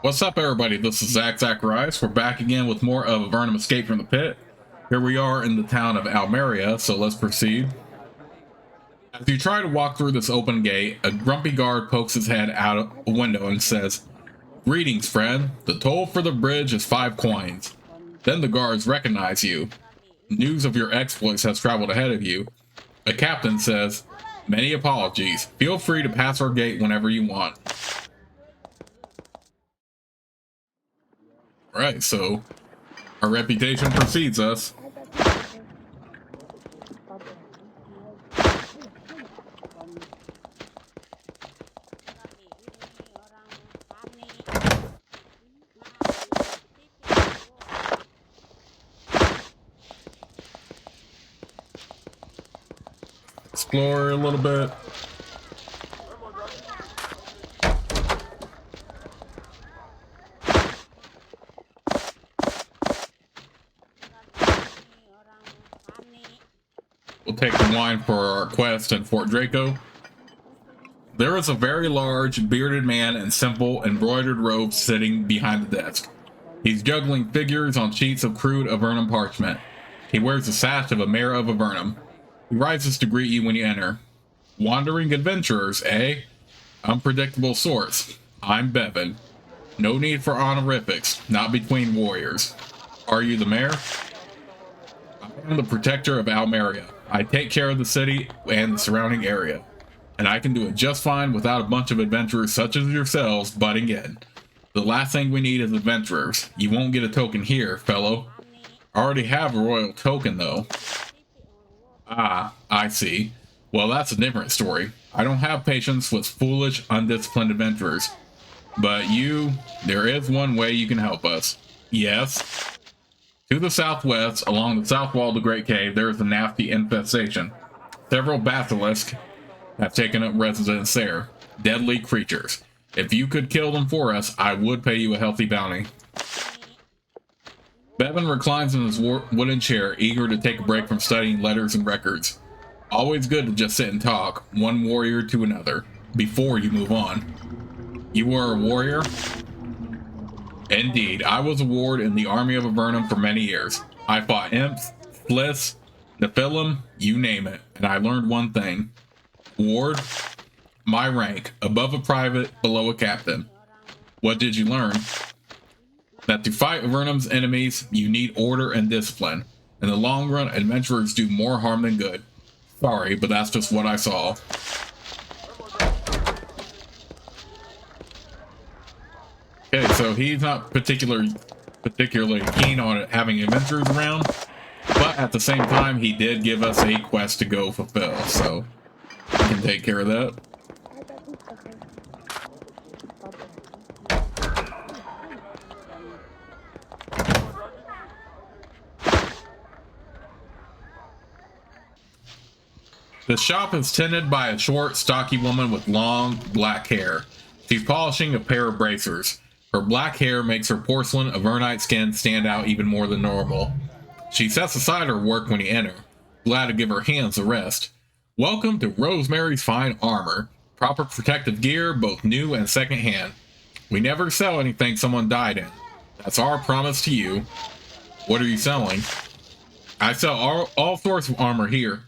What's up, everybody? This is Zacharias. We're back again with more of Avernum Escape from the Pit. Here we are in the town of Almaria, so let's proceed. As you try to walk through this open gate, a grumpy guard pokes his head out a window and says, "Greetings, friend. The toll for the bridge is 5 coins. Then the guards recognize you. News of your exploits has traveled ahead of you. A captain says, "Many apologies. Feel free to pass our gate whenever you want." Right, so our reputation precedes us. Explore a little bit. We'll take the wine for our quest in Fort Draco. There is a very large, bearded man in simple, embroidered robes sitting behind the desk. He's juggling figures on sheets of crude Avernum parchment. He wears the sash of a mayor of Avernum. He rises to greet you when you enter. "Wandering adventurers, eh? Unpredictable sorts. I'm Bevan. No need for honorifics, not between warriors. Are you the mayor?" "I am the protector of Almaria. I take care of the city and the surrounding area, and I can do it just fine without a bunch of adventurers such as yourselves butting in. The last thing we need is adventurers. You won't get a token here, fellow." "I already have a royal token, though." "Ah, I see. Well, that's a different story. I don't have patience with foolish, undisciplined adventurers. But there is one way you can help us." "Yes?" "To the southwest, along the south wall of the Great Cave, there is a nasty infestation. Several basilisks have taken up residence there. Deadly creatures. If you could kill them for us, I would pay you a healthy bounty." Bevan reclines in his wooden chair, eager to take a break from studying letters and records. Always good to just sit and talk, one warrior to another, before you move on. "You were a warrior?" "Indeed, I was a ward in the army of Avernum for many years. I fought imps, spliths, Nephilim, you name it, and I learned one thing." "Ward?" "My rank, above a private, below a captain." "What did you learn?" "That to fight Avernum's enemies, you need order and discipline. In the long run, adventurers do more harm than good. Sorry, but that's just what I saw." Okay, so he's not particularly keen on having adventurers around, but at the same time, he did give us a quest to go fulfill, so we can take care of that. The shop is tended by a short, stocky woman with long, black hair. She's polishing a pair of bracers. Her black hair makes her porcelain Avernite skin stand out even more than normal. She sets aside her work when you enter, glad to give her hands a rest. "Welcome to Rosemary's Fine Armor. Proper protective gear, both new and second-hand. We never sell anything someone died in. That's our promise to you." "What are you selling?" "I sell all sorts of armor here.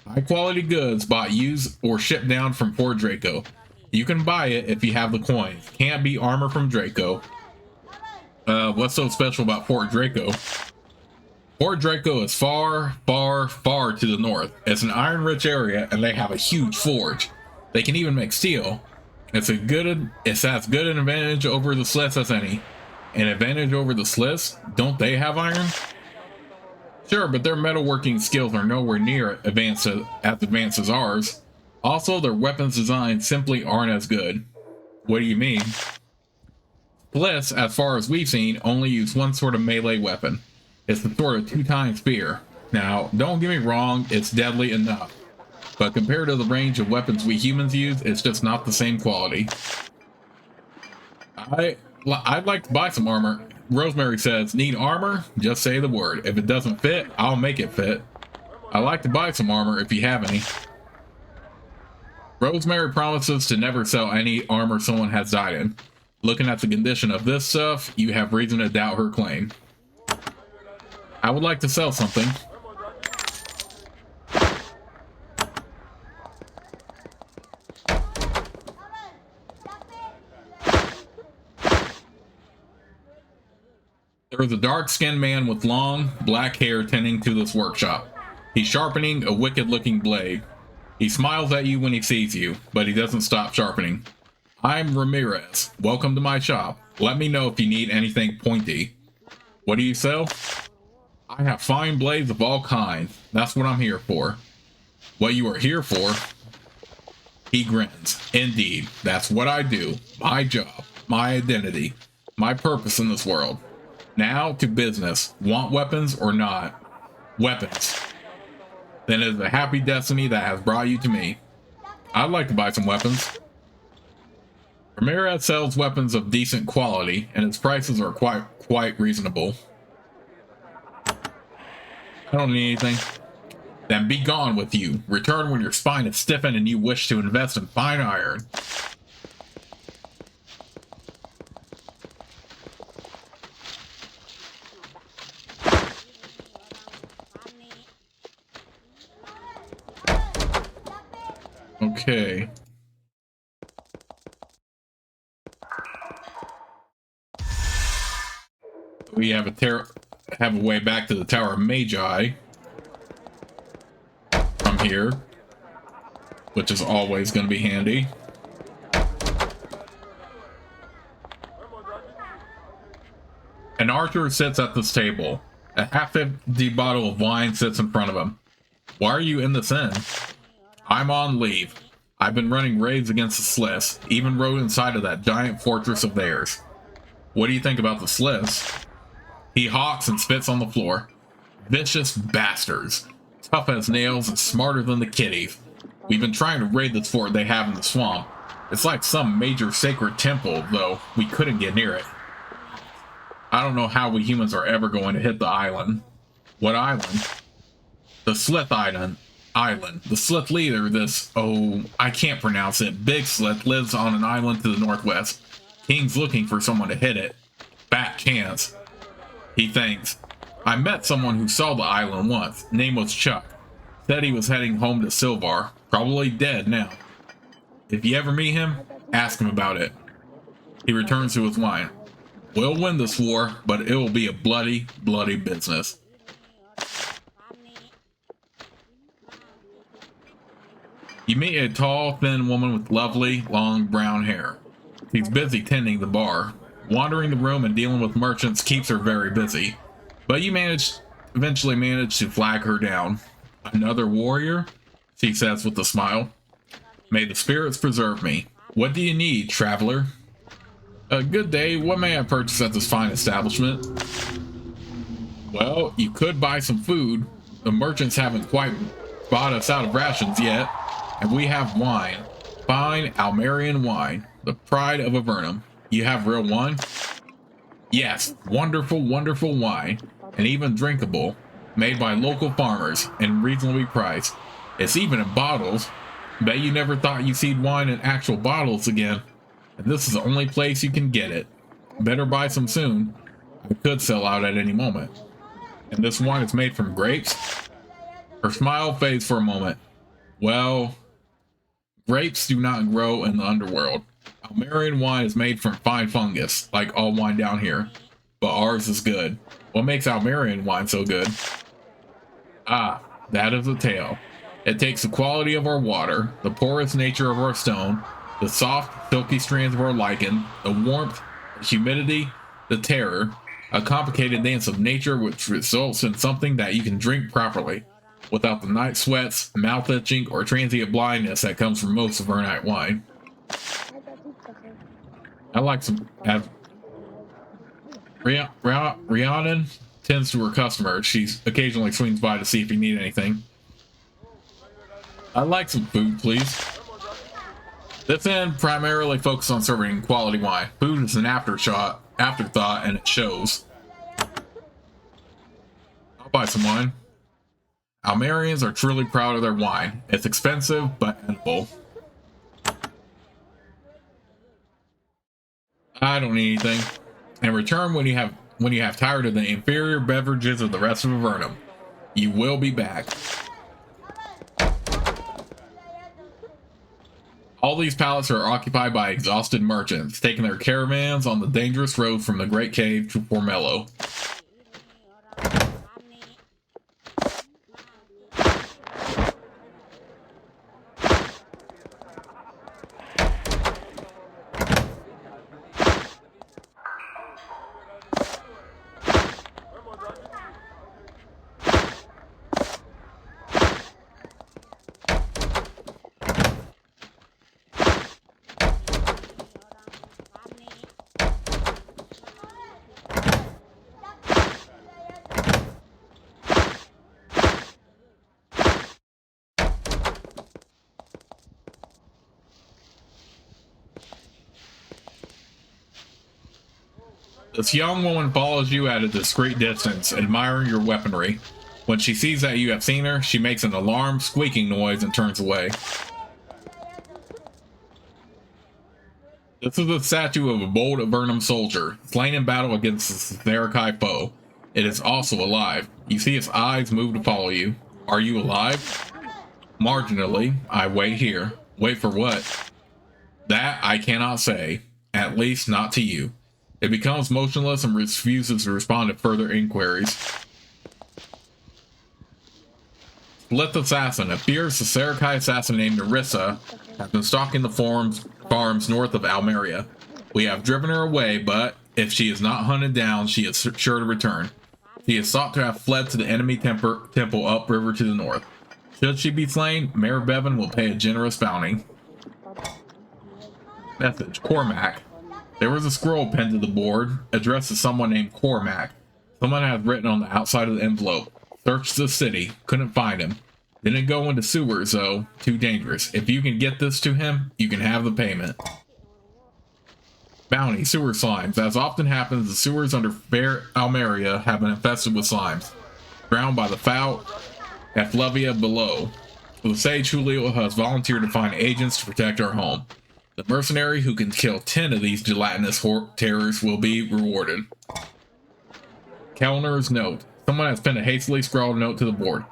High quality goods bought used or shipped down from Fort Draco. You can buy it if you have the coins. Can't be armor from Draco." What's so special about Fort Draco?" "Fort Draco is far, far, far to the north. It's an iron-rich area, and they have a huge forge. They can even make steel. It's as good an advantage over the Sliths as any." "An advantage over the Sliths? Don't they have iron?" "Sure, but their metalworking skills are nowhere near as advanced as ours. Also, their weapons designs simply aren't as good." "What do you mean?" "Spliths, as far as we've seen, only use one sort of melee weapon. It's the sort of two-time spear. Now, don't get me wrong, it's deadly enough. But compared to the range of weapons we humans use, it's just not the same quality." I'd like to buy some armor." Rosemary says, "Need armor? Just say the word. If it doesn't fit, I'll make it fit. I'd like to buy some armor if you have any." Rosemary promises to never sell any armor someone has died in. Looking at the condition of this stuff, you have reason to doubt her claim. I would like to sell something. There is a dark-skinned man with long, black hair tending to this workshop. He's sharpening a wicked-looking blade. He smiles at you when he sees you, but he doesn't stop sharpening. I'm Ramirez. Welcome to my shop. Let me know if you need anything pointy. What do you sell? I have fine blades of all kinds. That's what I'm here for. What you are here for? He grins. Indeed, that's what I do. My job, my identity, my purpose in this world. Now to business. Want weapons or not? Weapons. Then it is a happy destiny that has brought you to me. I'd like to buy some weapons. Ramirez sells weapons of decent quality, and its prices are quite reasonable. I don't need anything. Then be gone with you. Return when your spine is stiffened and you wish to invest in fine iron. Okay. We have a way back to the Tower of Magi from here, which is always going to be handy. An archer sits at this table. A half-empty bottle of wine sits in front of him. Why are you in this inn? I'm on leave. I've been running raids against the Sliths, even rode inside of that giant fortress of theirs. What do you think about the Sliths? He hawks and spits on the floor. Vicious bastards. Tough as nails and smarter than the kitties. We've been trying to raid this fort they have in the swamp. It's like some major sacred temple, though we couldn't get near it. I don't know how we humans are ever going to hit the island. What island? The Slith Island. The Slith leader, I can't pronounce it, Big Slith, lives on an island to the northwest. King's looking for someone to hit it. Fat chance. He thinks. I met someone who saw the island once. Name was Chuck. Said he was heading home to Silvar. Probably dead now. If you ever meet him, ask him about it. He returns to his wine. We'll win this war, but it will be a bloody, bloody business. You meet a tall, thin woman with lovely, long brown hair. She's busy tending the bar. Wandering the room and dealing with merchants keeps her very busy. But you eventually manage to flag her down. Another warrior? She says with a smile. May the spirits preserve me. What do you need, traveler? Good day. What may I purchase at this fine establishment? Well, you could buy some food. The merchants haven't quite bought us out of rations yet. And we have wine. Fine Almarian wine. The pride of Avernum. You have real wine? Yes. Wonderful, wonderful wine. And even drinkable. Made by local farmers. And reasonably priced. It's even in bottles. Bet you never thought you'd see wine in actual bottles again. And this is the only place you can get it. Better buy some soon. I could sell out at any moment. And this wine is made from grapes? Her smile fades for a moment. Well, grapes do not grow in the underworld. Almarian wine is made from fine fungus, like all wine down here. But ours is good. What makes Almarian wine so good? Ah, that is the tale. It takes the quality of our water, the porous nature of our stone, the soft, silky strands of our lichen, the warmth, the humidity, the terror, a complicated dance of nature which results in something that you can drink properly, without the night sweats, mouth itching, or transient blindness that comes from most Avernite wine. I like some. Rhiannon tends to her customers. She occasionally swings by to see if you need anything. I'd like some food, please. This end primarily focuses on serving quality wine. Food is an afterthought, and it shows. I'll buy some wine. Almarians are truly proud of their wine. It's expensive, but edible. I don't need anything. And return when you have tired of the inferior beverages of the rest of Avernum. You will be back. All these palaces are occupied by exhausted merchants, taking their caravans on the dangerous road from the Great Cave to Formello. This young woman follows you at a discreet distance, admiring your weaponry. When she sees that you have seen her, she makes an alarmed, squeaking noise and turns away. This is a statue of a bold Avernum soldier, slain in battle against the Thantria foe. It is also alive. You see its eyes move to follow you. Are you alive? Marginally. I wait here. Wait for what? That I cannot say. At least not to you. It becomes motionless and refuses to respond to further inquiries. Split Assassin, a fierce Thantria assassin named Narissa, has been stalking the farms north of Almaria. We have driven her away, but if she is not hunted down, she is sure to return. She is thought to have fled to the enemy temple upriver to the north. Should she be slain, Mayor Bevan will pay a generous bounty. Message, Cormac. There was a scroll pinned to the board, addressed to someone named Cormac. Someone had written on the outside of the envelope, searched the city, couldn't find him. Didn't go into sewers, though. Too dangerous. If you can get this to him, you can have the payment. Bounty, sewer slimes. As often happens, the sewers under Fair Almaria have been infested with slimes. Drowned by the foul effluvia below. The sage Julio has volunteered to find agents to protect our home. The mercenary who can kill 10 of these gelatinous terrors will be rewarded. Kellner's note. Someone has pinned a hastily scrawled note to the board.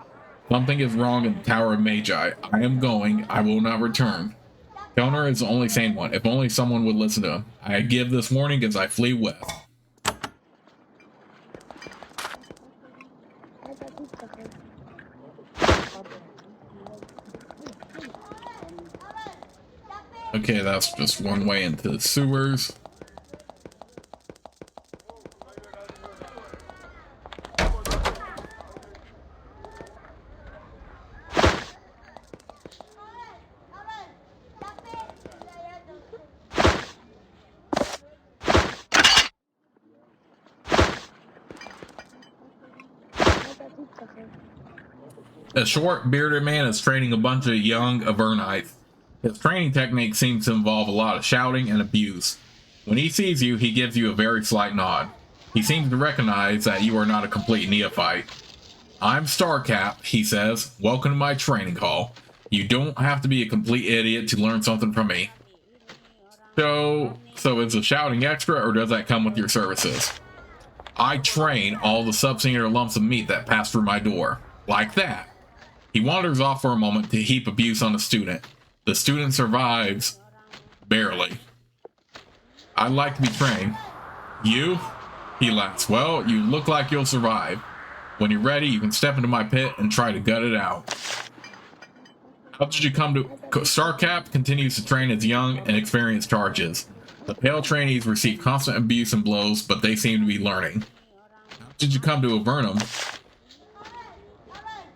Something is wrong in the Tower of Magi. I am going. I will not return. Kellner is the only sane one. If only someone would listen to him. I give this warning as I flee west. Okay, that's just one way into the sewers. A short, bearded man is training a bunch of young Avernites. His training technique seems to involve a lot of shouting and abuse. When he sees you, he gives you a very slight nod. He seems to recognize that you are not a complete neophyte. I'm Starcap, he says. Welcome to my training hall. You don't have to be a complete idiot to learn something from me. So is the shouting extra, or does that come with your services? I train all the sub-senior lumps of meat that pass through my door. Like that. He wanders off for a moment to heap abuse on a student. The student survives. Barely. I'd like to be trained. You? He laughs. Well, you look like you'll survive. When you're ready, you can step into my pit and try to gut it out. How did you come to... Starcap continues to train his young and experienced charges. The pale trainees receive constant abuse and blows, but they seem to be learning. How did you come to Avernum?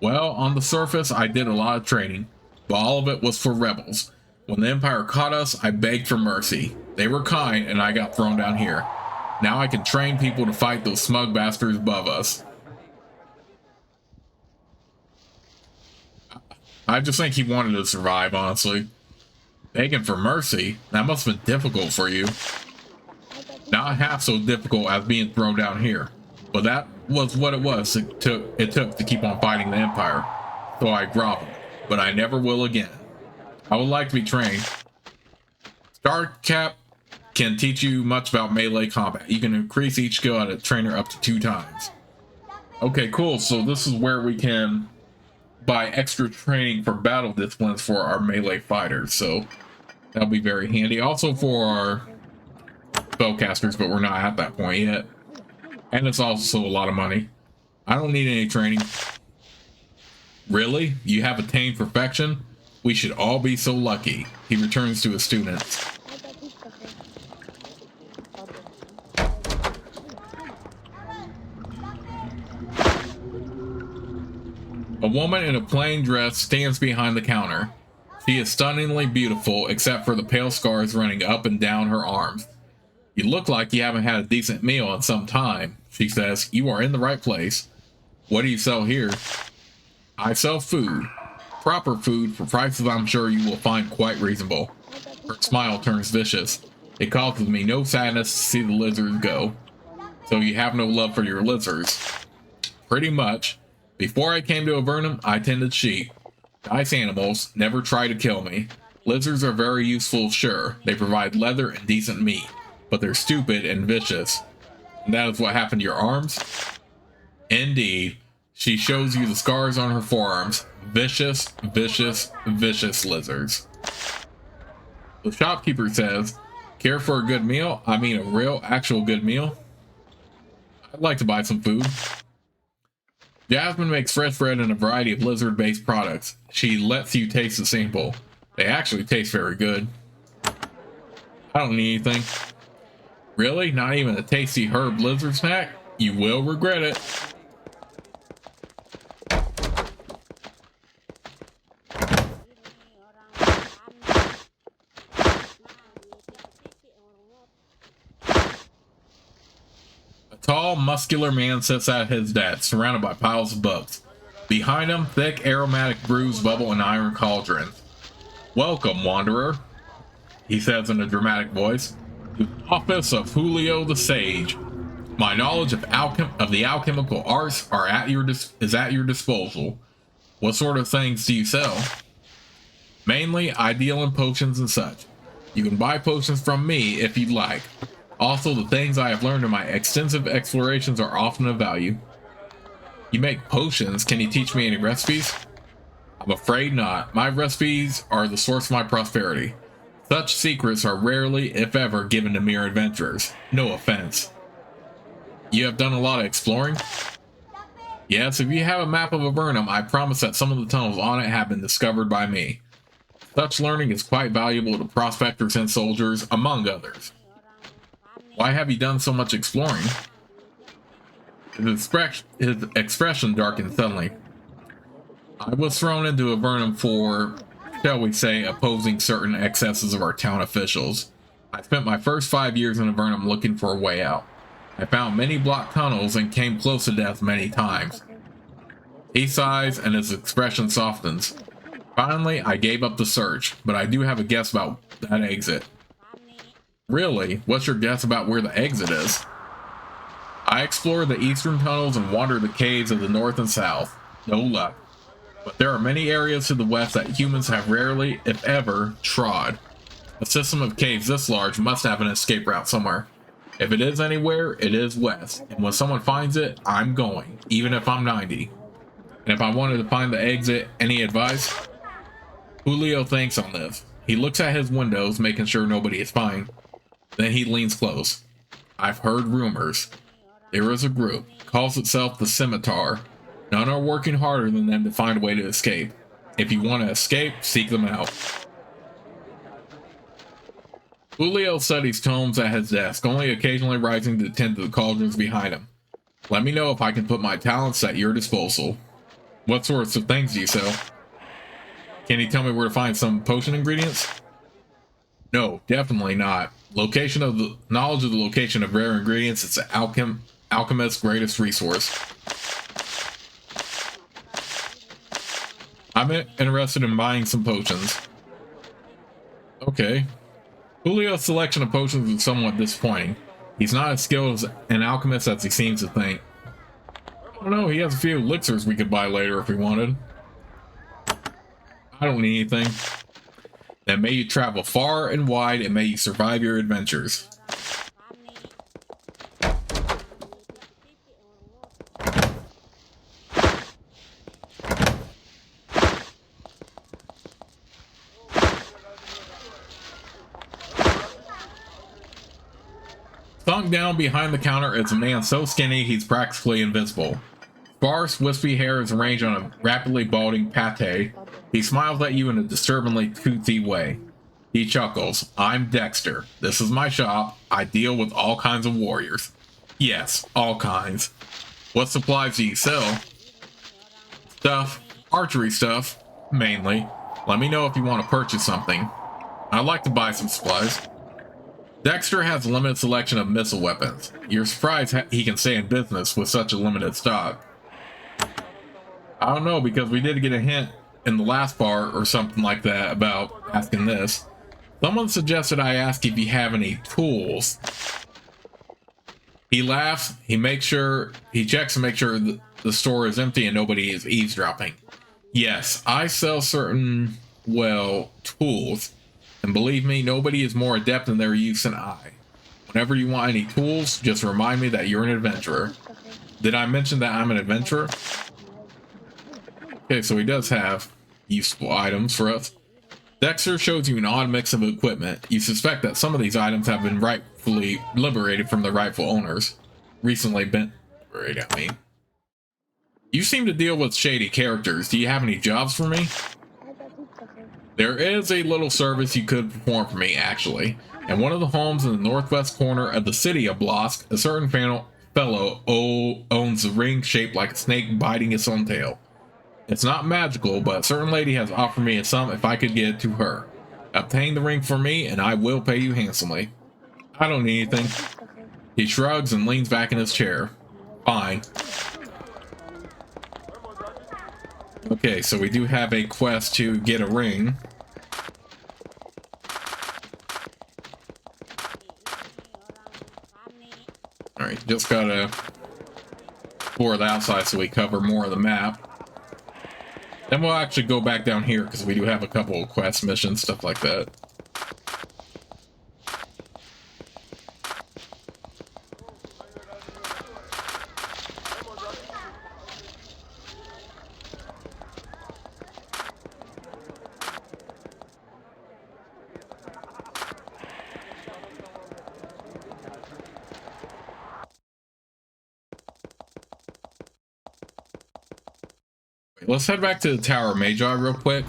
Well, on the surface, I did a lot of training, but all of it was for rebels. When the Empire caught us, I begged for mercy. They were kind, and I got thrown down here. Now I can train people to fight those smug bastards above us. I just think he wanted to survive, honestly. Begging for mercy? That must have been difficult for you. Not half so difficult as being thrown down here. But that was what it took to keep on fighting the Empire. So I groveled. But I never will again. I would like to be trained. Starcap can teach you much about melee combat. You can increase each skill at a trainer up to 2 times. Okay, cool. So this is where we can buy extra training for battle disciplines for our melee fighters. So that'll be very handy. Also for our spellcasters, but we're not at that point yet. And it's also a lot of money. I don't need any training. Really? You have attained perfection? We should all be so lucky. He returns to his students. A woman in a plain dress stands behind the counter. She is stunningly beautiful, except for the pale scars running up and down her arms. You look like you haven't had a decent meal in some time, she says. You are in the right place. What do you sell here? I sell food. Proper food for prices I'm sure you will find quite reasonable. Her smile turns vicious. It causes me no sadness to see the lizards go. So you have no love for your lizards? Pretty much. Before I came to Avernum, I tended sheep. Nice animals, never try to kill me. Lizards are very useful, sure. They provide leather and decent meat. But they're stupid and vicious. And that is what happened to your arms? Indeed. She shows you the scars on her forearms. Vicious, vicious, vicious lizards. The shopkeeper says, care for a good meal? I mean a real, actual good meal? I'd like to buy some food. Jasmine makes fresh bread and a variety of lizard-based products. She lets you taste the sample. They actually taste very good. I don't need anything. Really? Not even a tasty herb lizard snack? You will regret it. Tall, muscular man sits at his desk, surrounded by piles of books. Behind him, thick, aromatic brews bubble in iron cauldrons. Welcome, wanderer, he says in a dramatic voice, to the office of Julio the Sage. My knowledge of the alchemical arts is at your disposal. What sort of things do you sell? Mainly, I deal in potions and such. You can buy potions from me if you'd like. Also, the things I have learned in my extensive explorations are often of value. You make potions. Can you teach me any recipes? I'm afraid not. My recipes are the source of my prosperity. Such secrets are rarely, if ever, given to mere adventurers. No offense. You have done a lot of exploring? Yes, if you have a map of Avernum, I promise that some of the tunnels on it have been discovered by me. Such learning is quite valuable to prospectors and soldiers, among others. Why have you done so much exploring? His expression darkened suddenly. I was thrown into Avernum for, shall we say, opposing certain excesses of our town officials. I spent my first 5 years in Avernum looking for a way out. I found many blocked tunnels and came close to death many times. He sighs and his expression softens. Finally, I gave up the search, but I do have a guess about that exit. Really? What's your guess about where the exit is? I explored the eastern tunnels and wandered the caves of the north and south. No luck. But there are many areas to the west that humans have rarely, if ever, trod. A system of caves this large must have an escape route somewhere. If it is anywhere, it is west. And when someone finds it, I'm going, even if I'm 90. And if I wanted to find the exit, any advice? Julio thinks on this. He looks at his windows, making sure nobody is spying. Then he leans close. I've heard rumors. There is a group, calls itself the Scimitar. None are working harder than them to find a way to escape. If you want to escape, seek them out. Julio studies tomes at his desk, only occasionally rising to tend to the cauldrons behind him. Let me know if I can put my talents at your disposal. What sorts of things do you sell? Can you tell me where to find some potion ingredients? No, definitely not. Knowledge of the location of rare ingredients is the alchemist's greatest resource. I'm interested in buying some potions. Okay. Julio's selection of potions is somewhat disappointing. He's not as skilled as an alchemist as he seems to think. I don't know, he has a few elixirs we could buy later if we wanted. I don't need anything. And may you travel far and wide, and may you survive your adventures. Sunk down behind the counter is a man so skinny he's practically invisible. Sparse, wispy hair is arranged on a rapidly balding pate. He smiles at you in a disturbingly toothy way. He chuckles. I'm Dexter. This is my shop. I deal with all kinds of warriors. Yes, all kinds. What supplies do you sell? Stuff. Archery stuff. Mainly. Let me know if you want to purchase something. I'd like to buy some supplies. Dexter has a limited selection of missile weapons. You're surprised he can stay in business with such a limited stock. I don't know, because we did get a hint in the last part or something like that about asking this. Someone suggested I ask if you have any tools. He laughs. He checks to make sure the store is empty and nobody is eavesdropping. Yes, I sell certain, tools. And believe me, nobody is more adept in their use than I. Whenever you want any tools, just remind me that you're an adventurer. Did I mention that I'm an adventurer? Okay, so he does have useful items for us. Dexter shows you an odd mix of equipment. You suspect that some of these items have been rightfully liberated from their rightful owners. Recently been liberated, I mean. You seem to deal with shady characters. Do you have any jobs for me? There is a little service you could perform for me, actually. In one of the homes in the northwest corner of the city of Blosk, a certain fellow owns a ring shaped like a snake biting its own tail. It's not magical, but a certain lady has offered me a sum if I could get it to her. Obtain the ring for me, and I will pay you handsomely. I don't need anything. He shrugs and leans back in his chair. Fine. Okay, so we do have a quest to get a ring. Alright, just gotta explore the outside so we cover more of the map. Then we'll actually go back down here because we do have a couple of quest missions, stuff like that. Let's head back to the Tower of Magi real quick,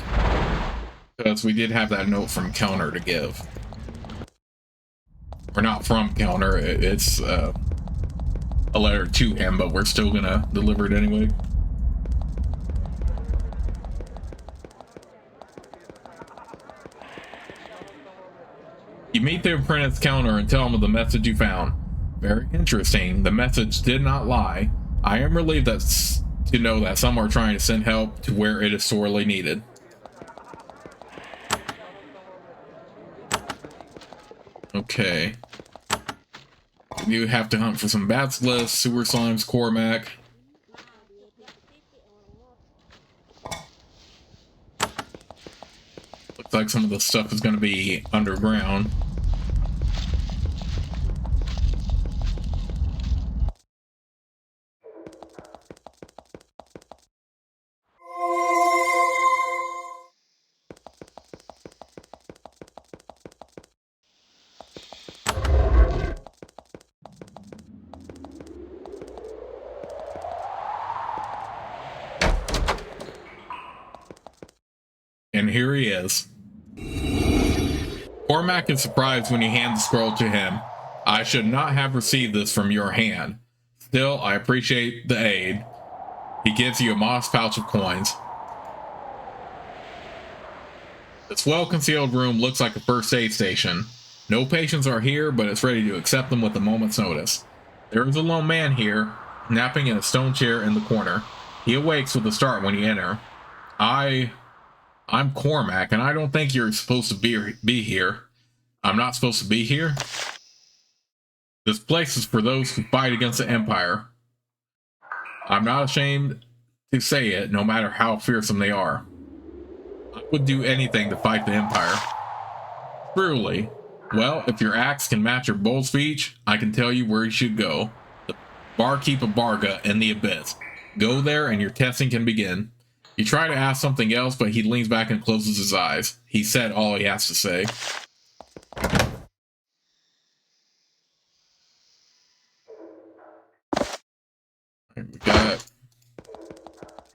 because we did have that note from Kellner to give. Or not from Kellner, it's a letter to him, but we're still gonna deliver it anyway. You meet the apprentice Kellner and tell him of the message you found. Very interesting. The message did not lie. I am relieved to know that some are trying to send help to where it is sorely needed. Okay. You have to hunt for some basilisks, sewer slimes, Cormac. Looks like some of the stuff is going to be underground. And here he is. Cormac is surprised when you hand the scroll to him. I should not have received this from your hand. Still, I appreciate the aid. He gives you a modest pouch of coins. This well-concealed room looks like a first aid station. No patients are here, but it's ready to accept them with a moment's notice. There is a lone man here, napping in a stone chair in the corner. He awakes with a start when you enter. I'm Cormac, and I don't think you're supposed to be here. I'm not supposed to be here? This place is for those who fight against the Empire. I'm not ashamed to say it, no matter how fearsome they are. I would do anything to fight the Empire. Truly. Well, if your axe can match your bold speech, I can tell you where you should go. The Barkeep of Barga in the Abyss. Go there and your testing can begin. You try to ask something else, but he leans back and closes his eyes. He said all he has to say. We got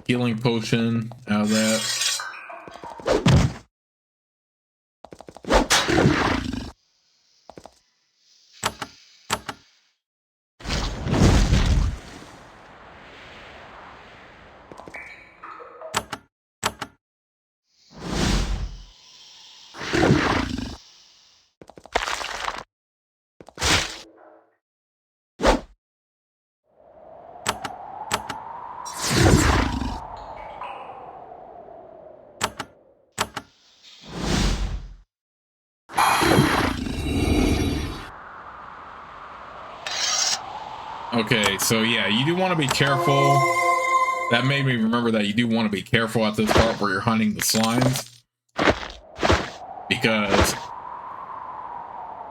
healing potion out of that. Okay, so yeah, you do want to be careful. That made me remember that you do want to be careful at this part where you're hunting the slimes. Because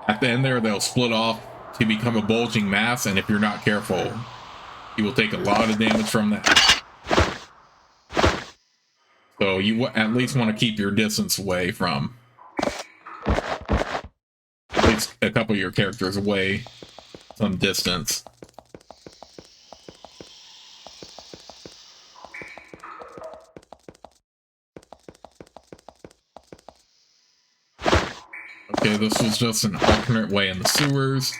at the end there, they'll split off to become a bulging mass, and if you're not careful, you will take a lot of damage from that. So you at least want to keep your distance away from at least a couple of your characters away some distance. Okay, this was just an alternate way in the sewers.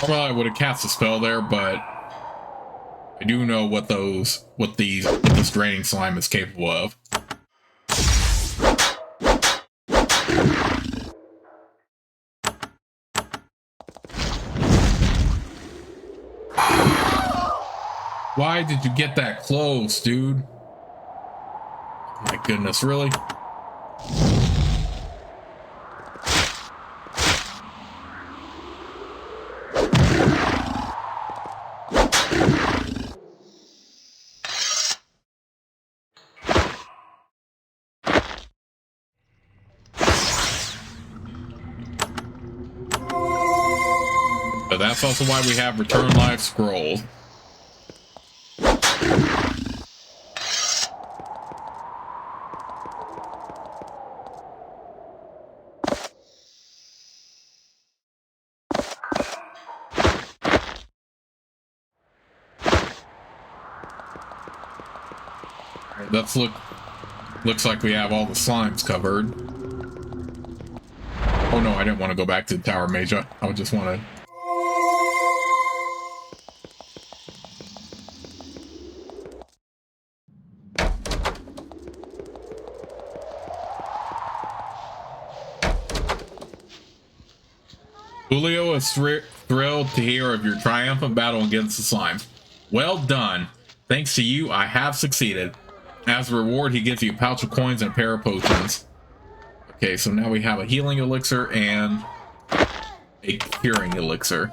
Well, I would have cast a spell there, but I do know what this draining slime is capable of. Why did you get that close, dude? My goodness, really? But that's also why we have Return Life Scroll. Looks like we have all the slimes covered. Oh no, I didn't want to go back to the Tower Major. I would just want to... Julio is thrilled to hear of your triumphant battle against the slime. Well done. Thanks to you, I have succeeded. As a reward, he gives you a pouch of coins and a pair of potions. Okay, so now we have a healing elixir and a curing elixir.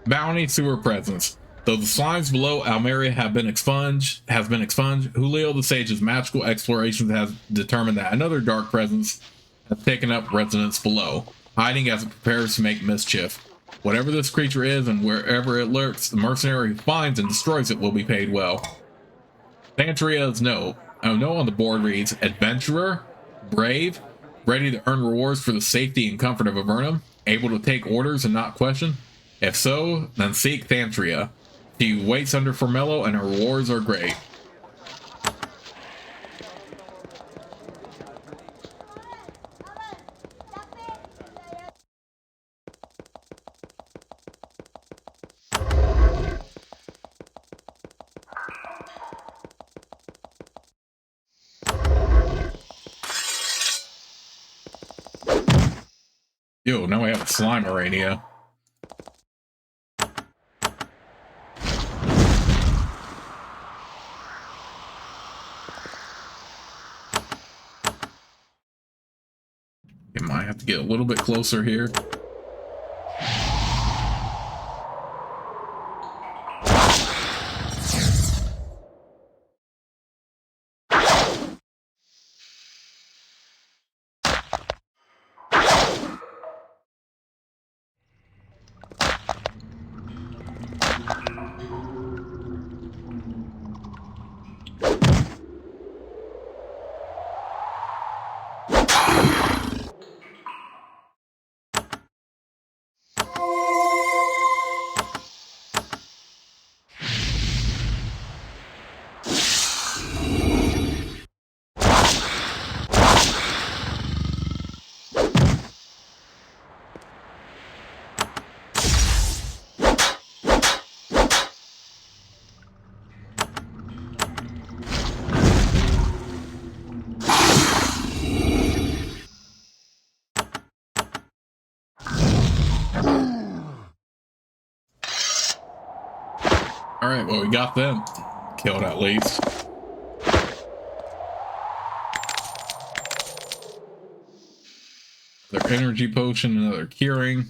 Bounty sewer presence. Though the slimes below Almaria have been expunged, Julio the Sage's magical explorations has determined that another dark presence has taken up residence below, hiding as it prepares to make mischief. Whatever this creature is and wherever it lurks, the mercenary who finds and destroys it will be paid well. Thantria's note. A note on the board reads, Adventurer, brave, ready to earn rewards for the safety and comfort of Avernum, able to take orders and not question? If so, then seek Thantria. She waits under Formello and her rewards are great. Ew, now we have a slime Arania. You might have to get a little bit closer here. Alright, well, we got them killed at least. Another energy potion, another curing.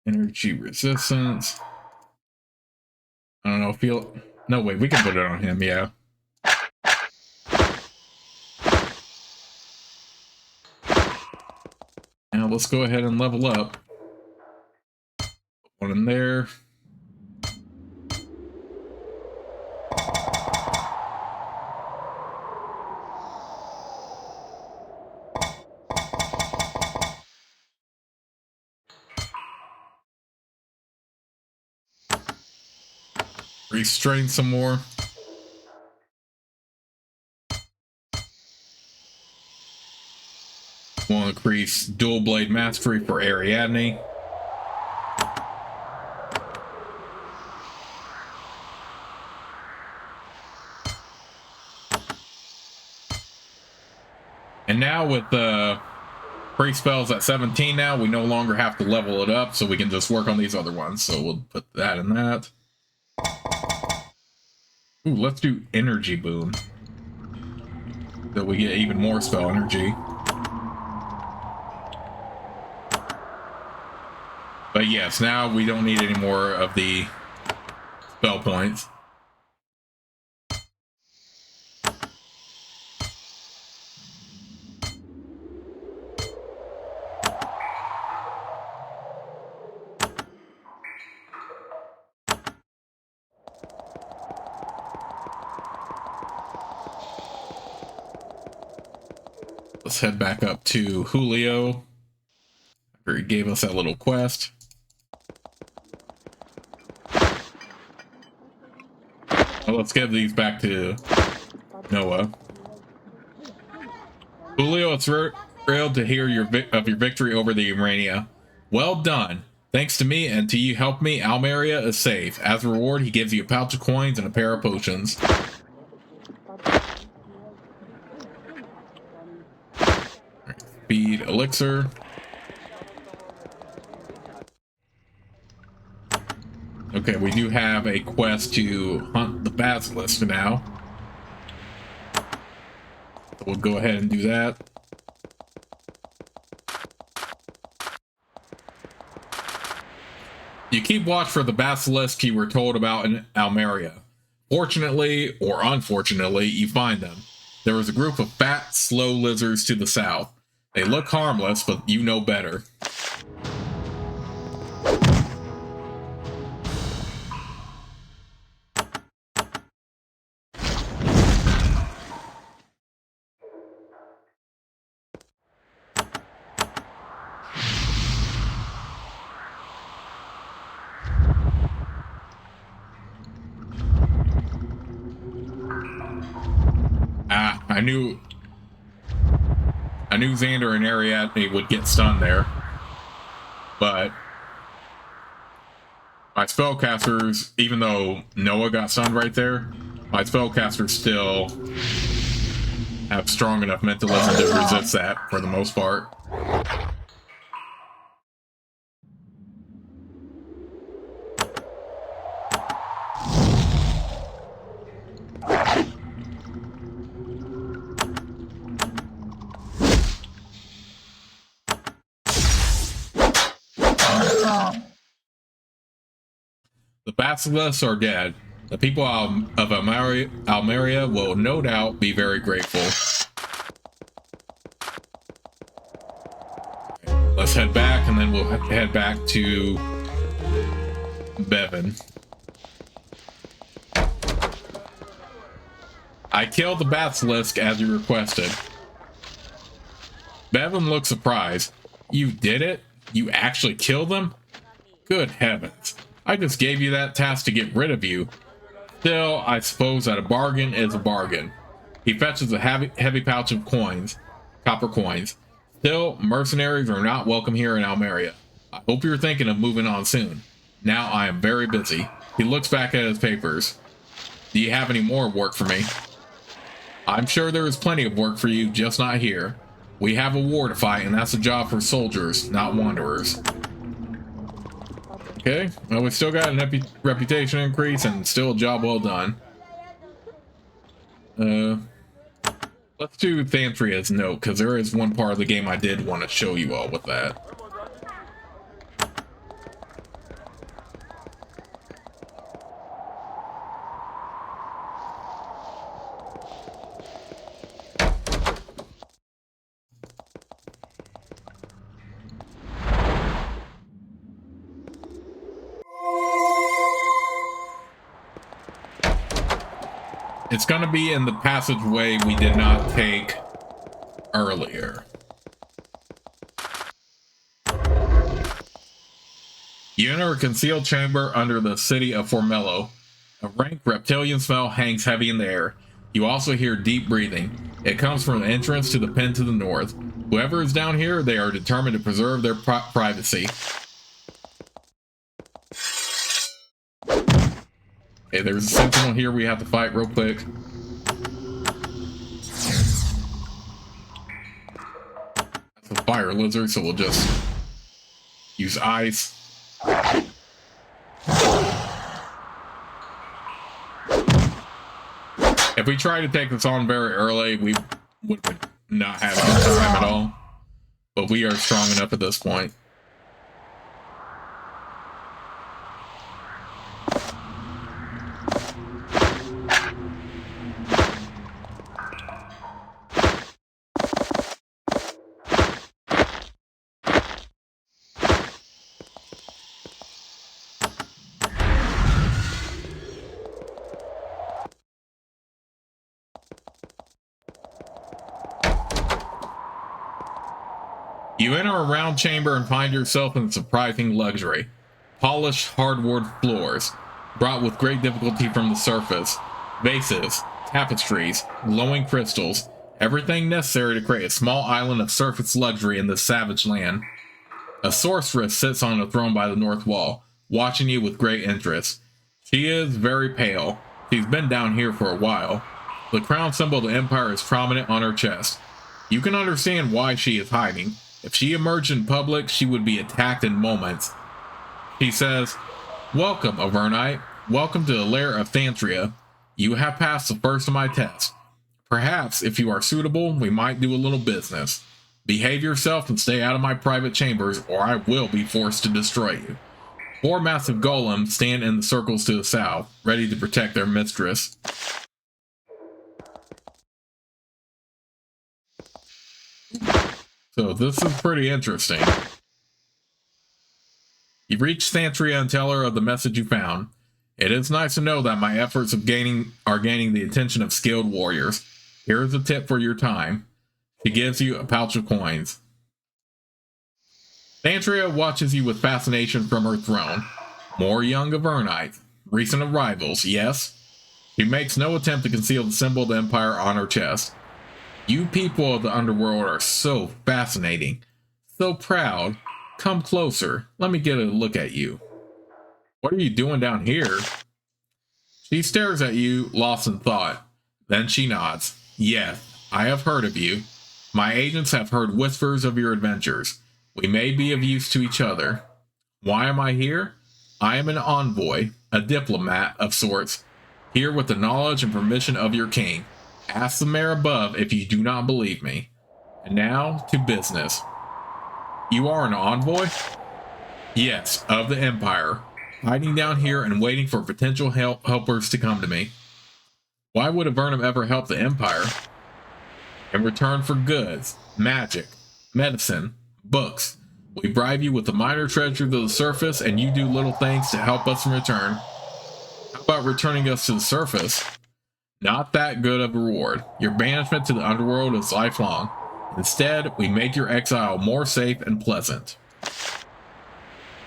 Energy resistance. I don't know, feel... No, wait, we can put it on him, yeah. Now let's go ahead and level up. One in there. Restrain some more. We'll increase dual blade mastery for Ariadne. And now with the free spells at 17 now, we no longer have to level it up, so we can just work on these other ones. So we'll put that in that. Ooh, let's do energy boom. So we get even more spell energy. But yes, now we don't need any more of the spell points. Let's head back up to Julio, after he gave us that little quest. Well, let's give these back to Noah. Julio, it's thrilled to hear your victory over the Urania. Well done. Thanks to me and to you help me, Almaria is safe. As a reward, he gives you a pouch of coins and a pair of potions. Speed elixir. Okay, we do have a quest to hunt the basilisk now. So we'll go ahead and do that. You keep watch for the basilisk you were told about in Almaria. Fortunately, or unfortunately, you find them. There is a group of fat, slow lizards to the south. They look harmless, but you know better. I knew Xander and Ariadne would get stunned there, but my spellcasters, even though Noah got stunned right there, my spellcasters still have strong enough mentalism to resist that for the most part. The basilisks are dead. The people of Almaria will no doubt be very grateful. Let's head back, and then we'll head back to Bevan. I killed the basilisk as you requested. Bevan looked surprised. You did it? You actually killed them? Good heavens. I just gave you that task to get rid of you. Still, I suppose that a bargain is a bargain. He fetches a heavy pouch of coins, copper coins. Still, mercenaries are not welcome here in Almaria. I hope you're thinking of moving on soon. Now I am very busy. He looks back at his papers. Do you have any more work for me? I'm sure there is plenty of work for you, just not here. We have a war to fight, and that's a job for soldiers, not wanderers. Okay, well, we still got an reputation increase and still a job well done. Let's do Thantria's note, because there is one part of the game I did want to show you all with that. It's going to be in the passageway we did not take earlier. You enter a concealed chamber under the city of Formello. A rank reptilian smell hangs heavy in the air. You also hear deep breathing. It comes from the entrance to the pen to the north. Whoever is down here, they are determined to preserve their privacy. Okay, there's a sentinel here we have to fight real quick. That's a fire lizard, so we'll just use ice. If we try to take this on very early, we would not have a good time at all. But we are strong enough at this point. You enter a round chamber and find yourself in surprising luxury. Polished hardwood floors, brought with great difficulty from the surface. Vases, tapestries, glowing crystals, everything necessary to create a small island of surface luxury in this savage land. A sorceress sits on a throne by the north wall, watching you with great interest. She is very pale. She's been down here for a while. The crown symbol of the Empire is prominent on her chest. You can understand why she is hiding. If she emerged in public, she would be attacked in moments. He says, "Welcome, Avernite. Welcome to the lair of Thantria. You have passed the first of my tests. Perhaps, if you are suitable, we might do a little business. Behave yourself and stay out of my private chambers, or I will be forced to destroy you." 4 massive golems stand in the circles to the south, ready to protect their mistress. So this is pretty interesting. You reach Thantria and tell her of the message you found. It is nice to know that my efforts are gaining the attention of skilled warriors. Here is a tip for your time. She gives you a pouch of coins. Thantria watches you with fascination from her throne. More young Avernites. Recent arrivals, yes? She makes no attempt to conceal the symbol of the Empire on her chest. You people of the underworld are so fascinating. So proud. Come closer. Let me get a look at you. What are you doing down here? She stares at you, lost in thought. Then she nods. Yes, I have heard of you. My agents have heard whispers of your adventures. We may be of use to each other. Why am I here? I am an envoy, a diplomat of sorts, here with the knowledge and permission of your king. Ask the mayor above if you do not believe me. And now to business. You are an envoy? Yes, of the Empire, hiding down here and waiting for potential helpers to come to me. Why would Avernum ever help the Empire? In return for goods, magic, medicine, books. We bribe you with the minor treasures of the surface and you do little things to help us in return. How about returning us to the surface? Not that good of a reward. Your banishment to the underworld is lifelong. Instead, we make your exile more safe and pleasant.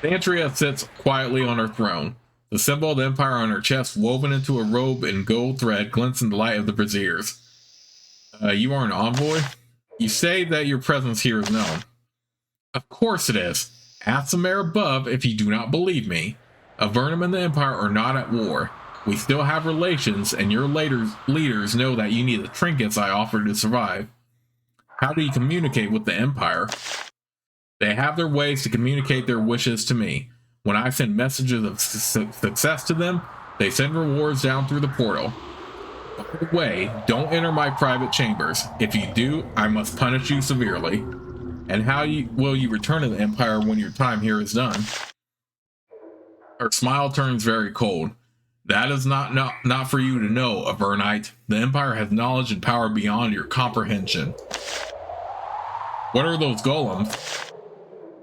Thantria sits quietly on her throne. The symbol of the Empire on her chest, woven into a robe in gold thread, glints in the light of the braziers. You are an envoy? You say that your presence here is known. Of course it is. Ask the mayor above if you do not believe me. Avernum and the Empire are not at war. We still have relations, and your leaders know that you need the trinkets I offer to survive. How do you communicate with the Empire? They have their ways to communicate their wishes to me. When I send messages of success to them, they send rewards down through the portal. By the way, don't enter my private chambers. If you do, I must punish you severely. And how will you return to the Empire when your time here is done? Her smile turns very cold. That is not for you to know, Avernite. The Empire has knowledge and power beyond your comprehension. What are those golems?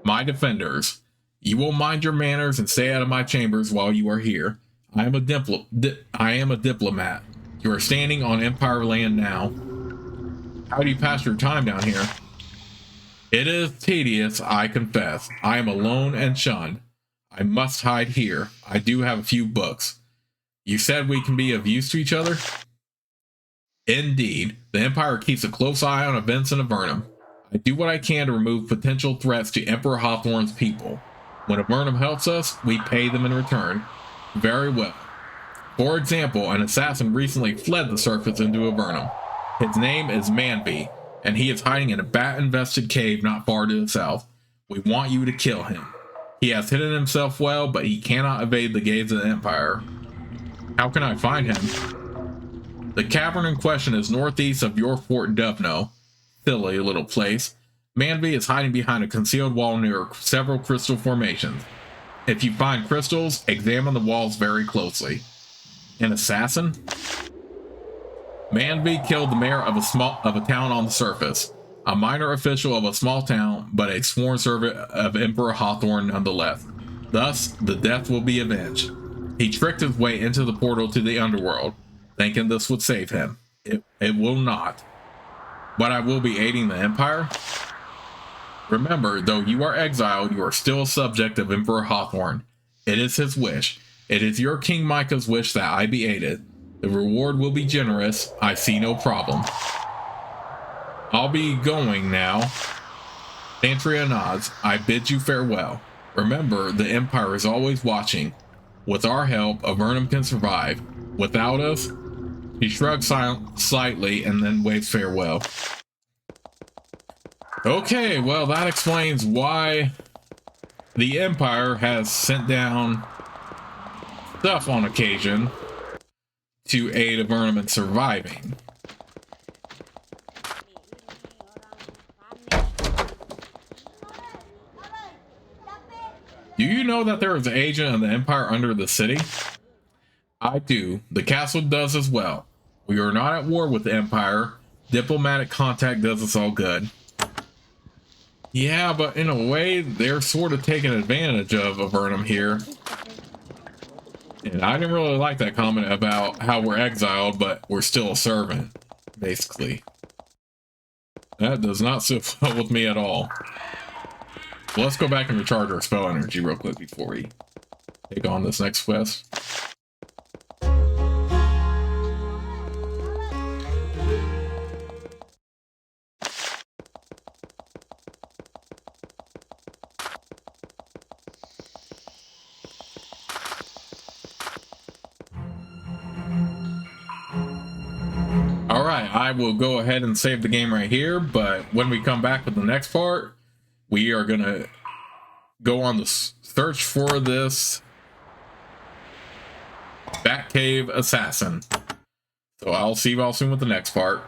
My defenders. You will mind your manners and stay out of my chambers while you are here. I am a diplomat. You are standing on Empire land now. How do you pass your time down here? It is tedious, I confess. I am alone and shunned. I must hide here. I do have a few books. You said we can be of use to each other? Indeed. The Empire keeps a close eye on events in Avernum. I do what I can to remove potential threats to Emperor Hawthorne's people. When Avernum helps us, we pay them in return. Very well. For example, an assassin recently fled the surface into Avernum. His name is Manby, and he is hiding in a bat-infested cave not far to the south. We want you to kill him. He has hidden himself well, but he cannot evade the gaze of the Empire. How can I find him? The cavern in question is northeast of your Fort Dovno. Silly little place. Manby is hiding behind a concealed wall near several crystal formations. If you find crystals, examine the walls very closely. An assassin? Manby killed the mayor of a town on the surface, a minor official of a small town, but a sworn servant of Emperor Hawthorne nonetheless. Thus, the death will be avenged. He tricked his way into the portal to the underworld, thinking this would save him. It will not. But I will be aiding the Empire. Remember, though you are exiled, you are still a subject of Emperor Hawthorne. It is his wish. It is your King Micah's wish that I be aided. The reward will be generous. I see no problem. I'll be going now. Thantria nods. I bid you farewell. Remember, the Empire is always watching. With our help, Avernum can survive. Without us, he shrugs slightly and then waves farewell. Okay, well, that explains why the Empire has sent down stuff on occasion to aid Avernum in surviving. Do you know that there is an agent of the Empire under the city? I do. The castle does as well. We are not at war with the Empire. Diplomatic contact does us all good. Yeah, but in a way, they're sort of taking advantage of Avernum here. And I didn't really like that comment about how we're exiled, but we're still a servant, basically. That does not sit well with me at all. Well, let's go back and recharge our spell energy real quick before we take on this next quest. Alright, I will go ahead and save the game right here, but when we come back with the next part, we are going to go on the search for this Batcave assassin. So I'll see you all soon with the next part.